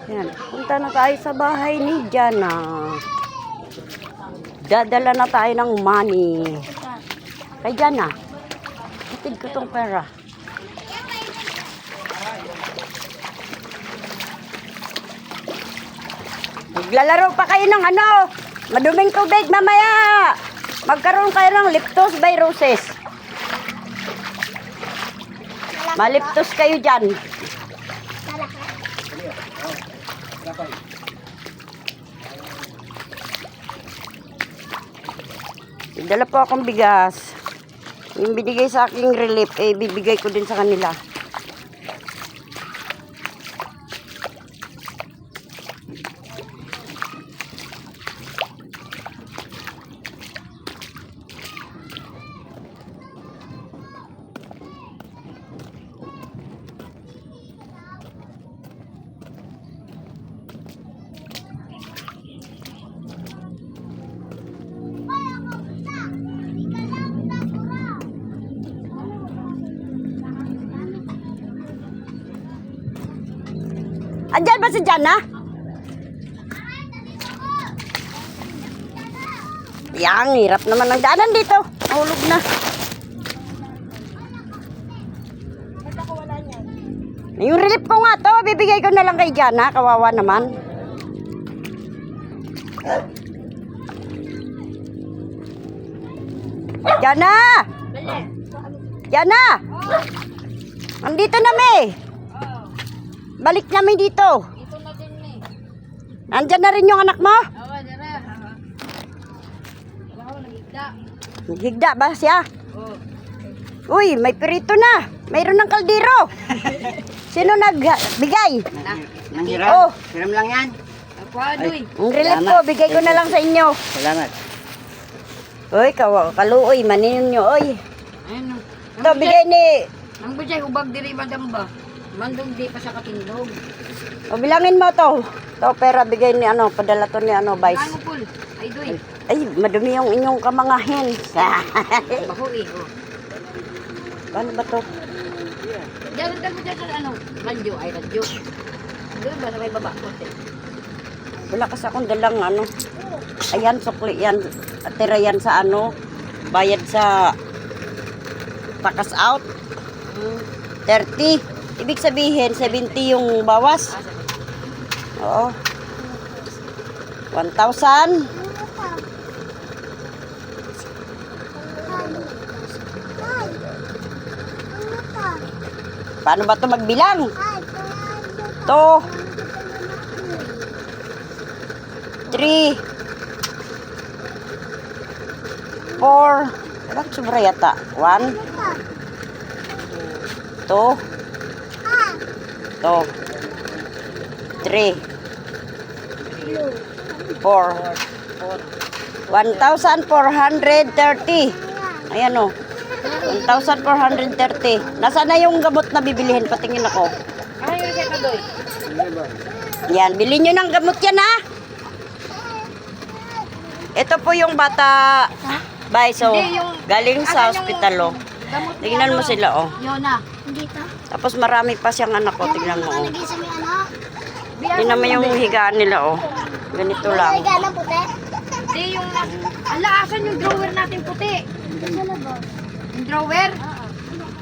Yan. Punta na tayo sa bahay ni Jana. Dadala na tayo ng money. Kay Jana. Hatid ko tong pera. Maglalaro pa kayo ng ano? Maduming tubig mamaya. Magkaroon kayo ng Liptos by Roses. Maliptos kayo dyan. Dala po akong bigas. Yung binigay sa aking relief, bibigay ko din sa kanila. Andyan ba si Jana? Yang hirap naman ng daanan dito. Nahulog na. Yung relief ko nga to, bibigay ko na lang kay Jana. Kawawa naman. Jana! Jana! Andito na may. Balik namin dito. Dito na din eh. Nandyan na rin yung anak mo? Oo, dara. Wala ko nagigda. Higda ba siya? Oo. Uy, may pirito na. Mayroon ng kaldero. Sino nagbigay? Nang hiram? Oh, Hiram lang yan? Adoy. ang relief ko, bigay ko na lang sa inyo. Salamat. Uy, kaluoy, manin nyo, oy. Ayun. Ito, bigay ni... Ang bujay, hubag diri madam ba? Mandong di pa sa katindog. O, bilangin mo to. Ito, pera, bigay ni ano, padala to ni ano, Vice. Ano pul? Ay, doy. Ay, madumi yung inyong kamangahin. Baho eh. Oh. Paano ba to? Diyan ang dyan sa ano? Radyo. Ay, radyo. Doon ba sa may baba? Kote. Wala kasi akong dalang ano. Ayan, sukli yan. Atira yan sa ano. Bayad sa pakas out. 30. Ibig sabihin, 70 yung bawas. Oo. 1,000. Paano ba ito magbilang? 2, 3, 4. Ilang sobra yata? 1, 2, 3, 4, 1,430. Ayan o. 1,430. Nasaan na yung gamot na bibilihin? Patingin ako. Ay, yung siya kadoy. Yan, bilhin nyo ng gamot yan ha. Ito po yung bata. Bye, so Hindi, yung- galing sa asan yung ospital oh. Gamot ni Tingnan mo ano? sila oh. Yona. Dito. Tapos marami pa siyang anak oh. Tingnan mo oh. Lagay sa may ano? Tingnan mo yung higaan nila oh. Ganito lang. Lagay ng puti. Hindi yung... Ala, asan yung drawer natin puti? Sa labas. Yung drawer?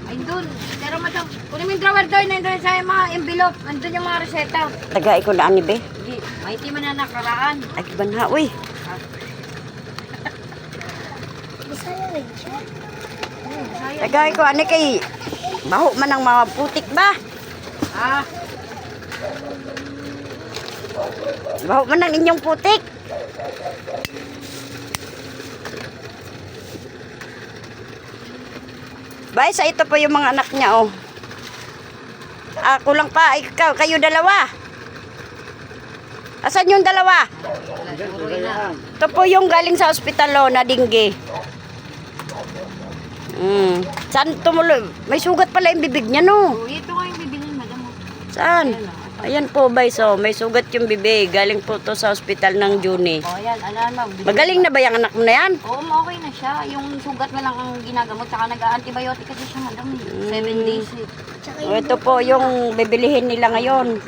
Ay, doon. Pero madam, kunin mo yung drawer doon. Nandun sa mga envelope. Nandun yung mga reseta. Tagay ko na ani be. Hindi. Maiti man na nakaraan. Ay, banha uy. Bisaya rin siya. Tagay ko ani kay baho man ang mga putik ba? Ah, Baho man ang inyong putik. Bye, sa ito po yung mga anak niya, oh. Ako lang pa, ikaw, kayo dalawa. Asan yung dalawa? Ito po yung galing sa ospital, oh, na dingge. Saan tumuloy? May sugat pala yung bibig niya, no? oh, ito nga yung bibilin, madam. Saan? Ayan po, Bay, so may sugat yung bibig. Galing po to sa ospital ng Juni. Oh, yan, alam mo. Magaling na ba yung anak mo na yan? Oo, okay na siya. Yung sugat na lang ang ginagamot. Saka nag-antibiotic kasi siya, madam. 7 days eh. Tsaka O, ito po yung bibilihin nila ngayon.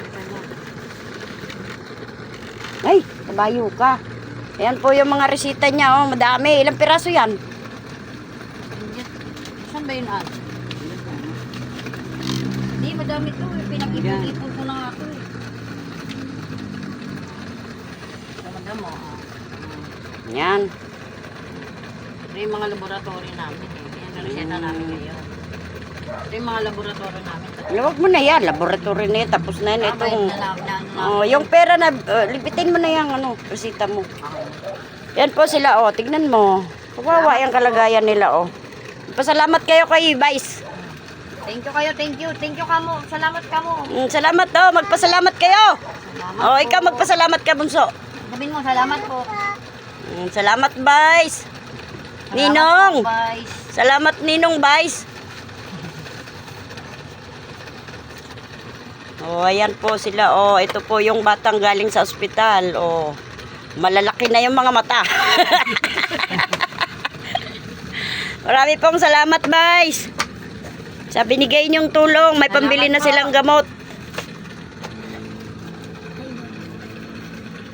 Ay, kabayo ka. Ayan po yung mga resita niya, oh. Madami. Ilang piraso yan? Saan ba yun, Al? Hindi, madami to. Pinag-ipon-ipon ko na nga to. Madam mo. Yan. Ito yung mga laboratory namin. Yan ang reseta namin ngayon. Ito yung mga laboratory namin. Huwag mo na yan. Laboratory na yan. Tapos na yan. Itong, na. oh, yung pera na, lipitin mo na yan, ano, resita mo. Yan po sila, oh. Tignan mo. Kawawa yung kalagayan nila, oh. Pasalamat kayo kay Vice. Thank you kayo, thank you. Thank you kamo. Salamat kamo. Salamat, oh. Magpasalamat kayo. Salamat Oh, po. ikaw magpasalamat ka, bunso. Sabihin mo, salamat po. Salamat, Vice. Salamat Ninong. po, guys. Salamat, Ninong Vice. Oh, ayan po sila. Oh, ito po yung batang galing sa ospital. Oh, malalaki na yung mga mata. Marami pong salamat, Vice. Sa binigay niyong tulong, may pambili na silang gamot.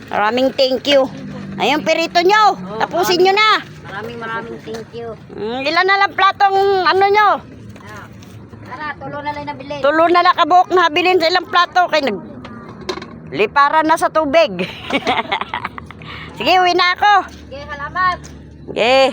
Maraming thank you. Ayun, perito nyo. Tapusin nyo na. Maraming thank you. Ilan na lang platong ano nyo? Tara, tulo na lang nabili. Tulo na lang kabuok na habilin sa ilang plato. Kaya liparan na sa tubig. Sige, uwi na ako. Okay, salamat. Okay.